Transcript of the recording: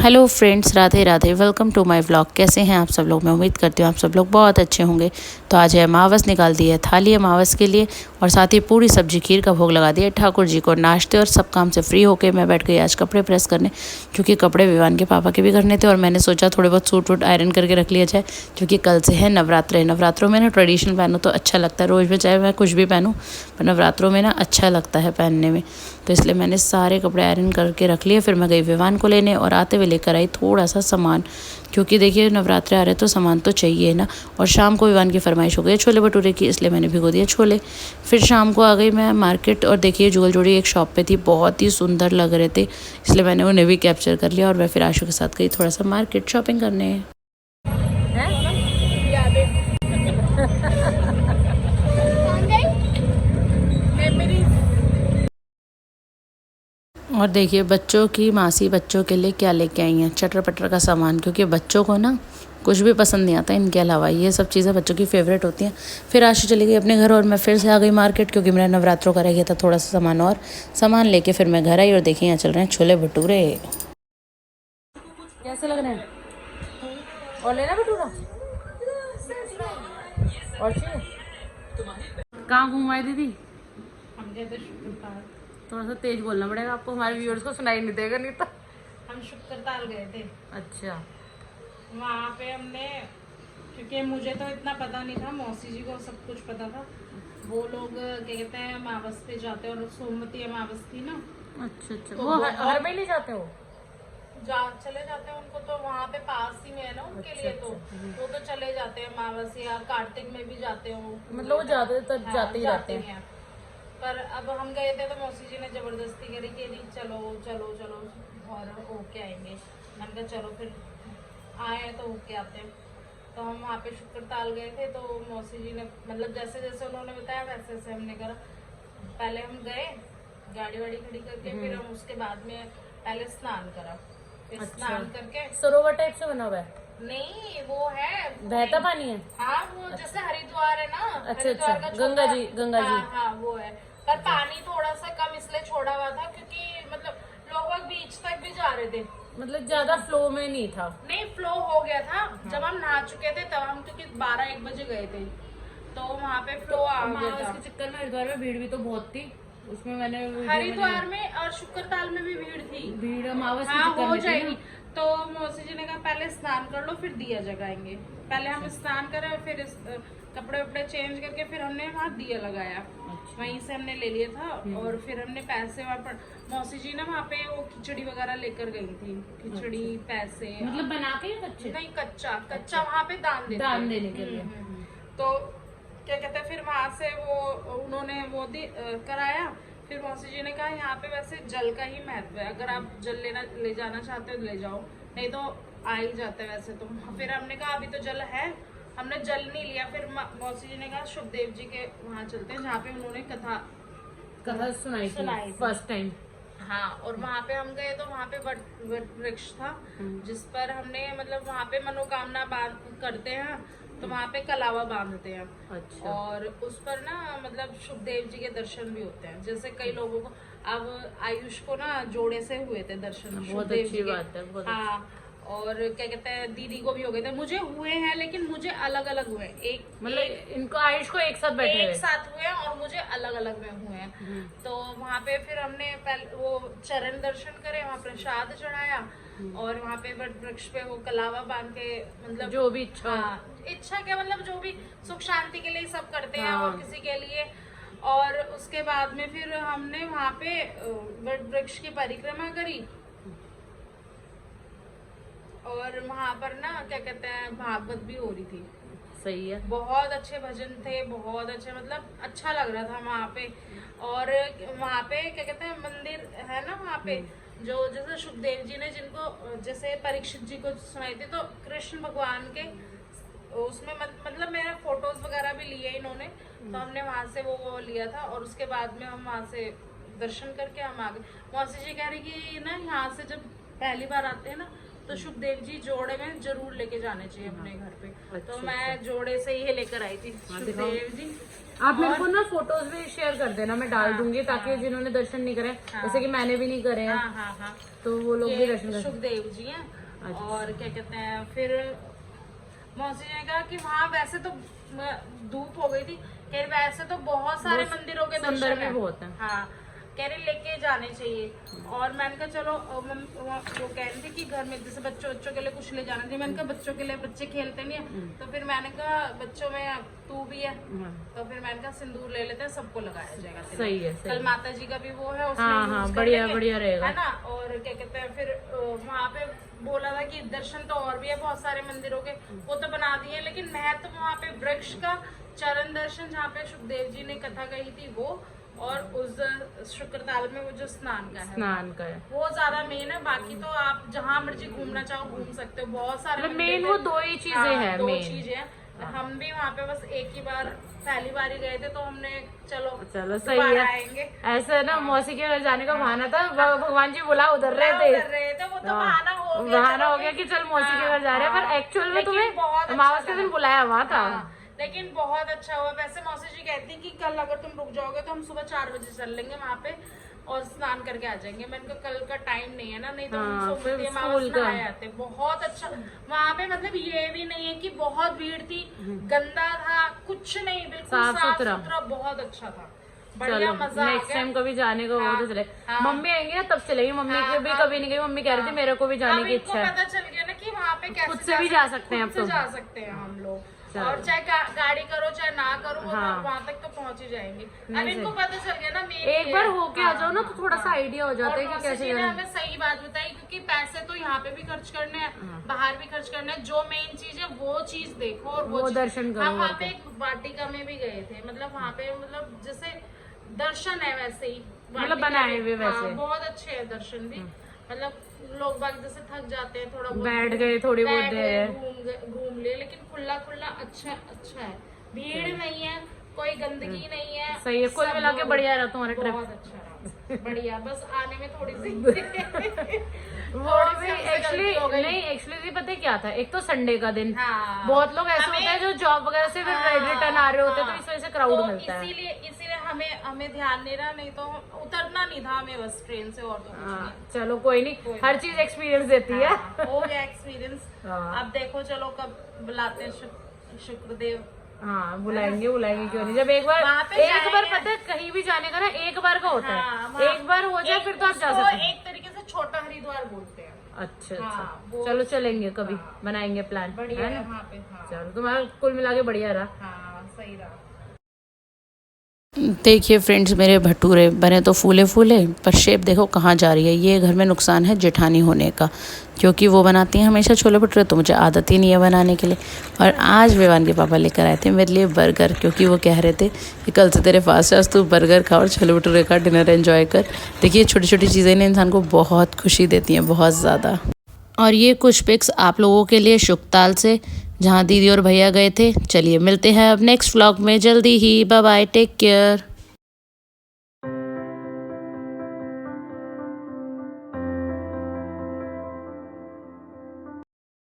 Hello friends, Radhe Radhe. Welcome to my vlog. कैसे हैं आप सब लोग? मैं उम्मीद करती हूँ आप सब लोग बहुत अच्छे होंगे। तो आज है अमावस, निकाल दी है थाली अमावस के लिए और साथ ही पूरी सब्जी खीर का भोग लगा दिया ठाकुर जी को। नाश्ते और सब काम से फ्री होके मैं बैठ गई आज कपड़े प्रेस करने, क्योंकि कपड़े विवान के पापा के भी करने थे और मैंने सोचा थोड़े बहुत सूट वूट आयरन करके रख लिया जाए, क्योंकि कल से है नवरात्र। नवरात्रों में ना ट्रेडिशनल पहनो तो अच्छा लगता है, रोज़ में चाहे मैं कुछ भी पहनूँ, पर नवरात्रों में ना अच्छा लगता है पहनने में। तो इसलिए मैंने सारे कपड़े आयरन करके रख लिए। फिर मैं गई विवान को लेने और आते हुए लेकर आई थोड़ा सा सामान, क्योंकि देखिए नवरात्रे आ रहे तो सामान तो चाहिए ना। और शाम को विवान की फरमाइश हो गई छोले भटूरे की, इसलिए मैंने भिगो दिए छोले। फिर शाम को आ गई मैं मार्केट और देखिए जुगल जोड़ी एक शॉप पे थी, बहुत ही सुंदर लग रहे थे, इसलिए मैंने उन्हें भी कैप्चर कर लिया और मैं फिर आशु के साथ गई थोड़ा सा मार्केट शॉपिंग करने। और देखिए बच्चों की मासी बच्चों के लिए क्या लेके आई हैं, चटर पटर का सामान, क्योंकि बच्चों को ना कुछ भी पसंद नहीं आता इनके अलावा। ये सब चीज़ें बच्चों की फेवरेट होती हैं। फिर आशु चली गई अपने घर और मैं फिर से आ गई मार्केट, क्योंकि मेरा नवरात्रों का रह गया था थोड़ा सा सामान। और सामान लेके फिर मैं घर आई और देखिए यहाँ चल रहे हैं छोले भटूरे। कैसे लग रहे हैं? और लेना भटूरा और चाहिए? कहाँ घुमाई दीदी? थोड़ा सा तेज बोलना पड़ेगा आपको, हमारे व्यूअर्स को सुनाई नहीं देगा नहीं तो। हम शुक्रताल गए थे। अच्छा। वहाँ पे हमने, क्योंकि मुझे तो इतना पता नहीं था, मौसी जी को सब कुछ पता था। वो लोग क्या कहते हैं अमावस पे जाते हैं, और सोमवती अमावस थी ना। अच्छा अच्छा, तो वो हर महीने जाते हो? चले जाते हैं, उनको तो वहाँ पे पास ही में है ना उनके अच्छा, लिए। तो वो तो चले जाते हैं अमावस या कार्तिक में भी जाते हो, मतलब वो ज्यादातर हाँ, जाते ही रहते हैं। पर अब हम गए थे तो मौसी जी ने जबरदस्ती करी कि नहीं चलो चलो चलो और होके आएंगे। मैंने कहा चलो फिर आए हैं तो होके आते हैं। तो हम वहाँ पे शुक्रताल गए थे, तो मौसी जी ने मतलब जैसे जैसे उन्होंने बताया वैसे वैसे हमने करा। पहले हम गए गाड़ी वाड़ी खड़ी करके, फिर हम उसके बाद में पहले स्नान करा। फिर स्नान करके सरोवर टाइप से बना हुआ है? नहीं, वो है बहता पानी है? हाँ, वो जैसे हरिद्वार है ना। अच्छा हरिद्वार अच्छा, का गंगा छोटा- जी, गंगा जी। हाँ हाँ, वो है। पर पानी थोड़ा सा कम इसलिए छोड़ा हुआ था क्योंकि मतलब लोग बीच तक भी जा रहे थे। मतलब ज्यादा फ्लो में नहीं था? नहीं, फ्लो हो गया था। जब हम नहा चुके थे तब हम, क्योंकि 12-1 बजे गए थे, तो वहाँ पे फ्लो आ गया था। के चक्कर में हरिद्वार में भीड़ भी तो बहुत थी, उसमें मैंने हरिद्वार में और शुक्रताल में भी भीड़ थी। भीड़ अमावस के हाँ, चक्कर हो में थी जाएगी। ना। तो मौसी जी ने कहा पहले स्नान कर लो फिर दिया जगाएंगे। पहले हम स्नान करें और फिर कपड़े वपड़े चेंज करके फिर हमने वहाँ दिया लगाया। वहीं से हमने ले लिया था। और फिर हमने पैसे वहाँ पर मौसी जी ना वहाँ पे वो खिचड़ी वगैरह लेकर गई थी। खिचड़ी पैसे मतलब बना के या कच्चे? नहीं, कच्चा कच्चा वहाँ पे दान देने के लिए। तो क्या कहते हैं, फिर वहां से वो उन्होंने वो कराया। फिर मौसी जी ने कहा यहाँ पे वैसे जल का ही महत्व है, अगर आप जल ले जाना चाहते हो तो ले जाओ, नहीं तो आ ही जाता है वैसे तो। फिर हमने कहा अभी तो जल है, हमने जल नहीं लिया। फिर मौसी जी ने कहा शुभदेव जी के वहाँ चलते हैं जहाँ पे उन्होंने कथा सुनाई थी फर्स्ट टाइम। हाँ, और वहाँ पे हम गए तो वहाँ पे वट वृक्ष था, जिस पर हमने मतलब वहाँ पे मनोकामना बांध करते हैं, तो वहाँ पे कलावा बांधते हैं। अच्छा। और उस पर ना मतलब शुभदेव जी के दर्शन भी होते हैं। जैसे कई लोगों को, अब आयुष को ना जोड़े से हुए थे दर्शन, बहुत शुभदेव अच्छी जी के। बात है, बहुत हाँ, और क्या कहते हैं दीदी को भी हो गए थे, मुझे हुए हैं लेकिन मुझे अलग अलग हुए हैं। मतलब इनको आयुष को एक साथ बैठे एक साथ हुए हैं और मुझे अलग अलग में हुए हैं। तो वहाँ पे फिर हमने पहले वो चरण दर्शन करे, वहाँ प्रसाद चढ़ाया और वहाँ पे वट वृक्ष पे वो कलावा बांध के, मतलब जो भी इच्छा। हाँ, इच्छा क्या मतलब जो भी सुख शांति के लिए सब करते हैं हाँ। और किसी के लिए। और उसके बाद में फिर हमने वहाँ पे वट वृक्ष की परिक्रमा करी। और वहाँ पर ना क्या कहते हैं भागवत भी हो रही थी। सही है। बहुत अच्छे भजन थे, बहुत अच्छे, मतलब अच्छा लग रहा था वहाँ पे। और वहाँ पे क्या कहते हैं मंदिर है ना वहाँ पे, जो जैसे सुखदेव जी ने जिनको जैसे परीक्षित जी को सुनाई थी, तो कृष्ण भगवान के उसमें मतलब मेरा फोटोज वगैरह भी लिए इन्होंने। तो हमने वहाँ से वो लिया था और उसके बाद में हम वहाँ से दर्शन करके हम आ गए। मौसी जी कह रही कि ना यहाँ से जब पहली बार आते हैं ना तो सुखदेव जी जोड़े में जरूर लेके जाने चाहिए अपने घर पे। तो अच्छा, मैं जोड़े से ही लेकर आई थी सुखदेव जी। आप मेरे को ना फोटोज भी शेयर कर देना, मैं डाल दूंगी ताकि जिन्होंने दर्शन नहीं करे, जैसे कि मैंने भी नहीं करे हैं, हाँ तो वो लोग भी दर्शन कर। सुखदेव जी हैं। और क्या कहते हैं, फिर मौसी जी ने कहा कि वहाँ वैसे तो धूप हो गई थी, कह रहे वैसे तो बहुत सारे मंदिरों के दर्शन भी बहुत है। हाँ, कह रहे लेके जाने चाहिए। और मैंने कहा चलो, वो कह रही थी कि घर में जैसे बच्चों के लिए कुछ ले जाना चाहिए। मैंने कहा बच्चों के लिए, बच्चे खेलते नहीं है, तो फिर मैंने कहा बच्चों में तू भी है, तो फिर मैंने कहा सिंदूर ले लेते हैं, सबको लगाया जाएगा। सही है। कल माता जी का भी वो है, उसमें बढ़िया रहेगा, है ना। और क्या कहते हैं, फिर वहाँ पे बोला था कि दर्शन तो और भी है बहुत सारे मंदिरों के, वो तो बना दिए, लेकिन महत्व तो वहाँ पे वृक्ष का चरण दर्शन, जहाँ पे सुखदेव जी ने कथा कही थी वो, और उस शुक्रताल में वो जो स्नान का है वो ज्यादा मेन है। बाकी तो आप जहाँ मर्जी घूमना चाहो घूम सकते हो, बहुत सारे मेन वो दो ही चीजें हैं। दो चीजें हैं। हम भी वहाँ पे बस एक ही बार पहली बार ही गए थे, तो हमने चलो सही है, आएंगे। ऐसा ना मौसी के घर जाने का बहाना था, भगवान जी बुला उधर रहे थे, वो तो बहाना हो गया कि चल मौसी के घर जा रहे हैं, पर एक्चुअल में तुम्हें अमावस के दिन बुलाया हुआ था। लेकिन बहुत अच्छा हुआ। वैसे मौसी जी कहती कि कल अगर तुम रुक जाओगे तो हम सुबह 4 बजे चल लेंगे वहाँ पे और स्नान करके आ जाएंगे। मैंने कहा कल का टाइम नहीं है ना, नहीं तो हम सोमवती अमावस नहाए आते। बहुत अच्छा वहाँ पे, मतलब ये भी नहीं है कि बहुत भीड़ थी, गंदा था, कुछ नहीं, बिल्कुल साफ सुथरा, बहुत अच्छा था, बढ़िया मजा। नेक्स्ट टाइम कभी जाने का हो तो चले। मम्मी आएंगे ना तब चलेगी, मम्मी की भी कभी नहीं गई, मम्मी कह रही थी मेरे को भी जाने की इच्छा है। पता चल गया ना कि वहाँ पे खुद से भी जा सकते हैं, अब जा सकते हैं हम लोग। और चाहे गाड़ी करो चाहे ना करो, वहाँ तक तो पहुँच ही जाएंगे। अब इनको पता चल गया ना, एक बार होके आ जाओ ना तो थोड़ा सा आइडिया हो जाता है कि कैसे। हमें सही बात बताई, क्योंकि पैसे तो यहाँ पे भी खर्च करने हैं, बाहर भी खर्च करने हैं, जो मेन चीज है वो चीज देखो और वो दर्शन करो। हम वहाँ पे एक वाटिका में भी गए थे, मतलब वहाँ पे मतलब जैसे दर्शन है वैसे ही, मतलब बनाए हुए वैसे बहुत अच्छे है दर्शन भी। मतलब लोग बाग जैसे थक जाते हैं, थोड़ा बैठ गए, थोड़ी बहुत देर घूम लिए, लेकिन खुला अच्छा है, भीड़ नहीं है, कोई गंदगी नहीं है, सही है। कुल मिला के बढ़िया रहा तुम्हारा ट्रिप, बहुत अच्छा रहा, बढ़िया। बस आने में थोड़ी सी वो भी एक्चुअली पता है क्या था, एक तो संडे का दिन, बहुत लोग ऐसे होते हैं जो जॉब वगैरह से रिटर्न आ रहे होते हैं, तो इस वजह से क्राउड मिलता है। इसीलिए हमें ध्यान नहीं रहा, नहीं तो उतरना नहीं था हमें बस ट्रेन से, और तो कुछ नहीं। चलो कोई नहीं, हर चीज एक्सपीरियंस देती है। हो गया एक्सपीरियंस। अब देखो चलो कब बुलाते हैं शुक्रदेव। हाँ बुलाएंगे क्यों नहीं। जब एक बार पता है कहीं भी जाने का ना एक बार का होता है, एक बार हो जाए फिर तो आप जा सकते हैं। एक तरीके से छोटा हरिद्वार बोलते हैं। अच्छा चलो चलेंगे कभी, बनाएंगे प्लान, बढ़िया है वहाँ पे। चलो तुम्हारा कुल मिला के बढ़िया रहा। सही रहा। देखिए फ्रेंड्स, मेरे भटूरे बने तो फूले फूले, पर शेप देखो कहाँ जा रही है। ये घर में नुकसान है जेठानी होने का, क्योंकि वो बनाती हैं हमेशा छोले भटूरे, तो मुझे आदत ही नहीं है बनाने के लिए। और आज विवान के पापा लेकर आए थे मेरे लिए बर्गर, क्योंकि वो कह रहे थे कि कल से तेरे फास्ट है, आज तू बर्गर खा और छोले भटूरे का डिनर एंजॉय कर। देखिए छोटी छोटी चीज़ें ने इंसान को बहुत खुशी देती हैं, बहुत ज़्यादा। और ये कुछ पिक्स आप लोगों के लिए शुक्ताल से, जहाँ दीदी और भैया गए थे। चलिए मिलते हैं अब नेक्स्ट व्लॉग में जल्दी ही। Bye bye, take care.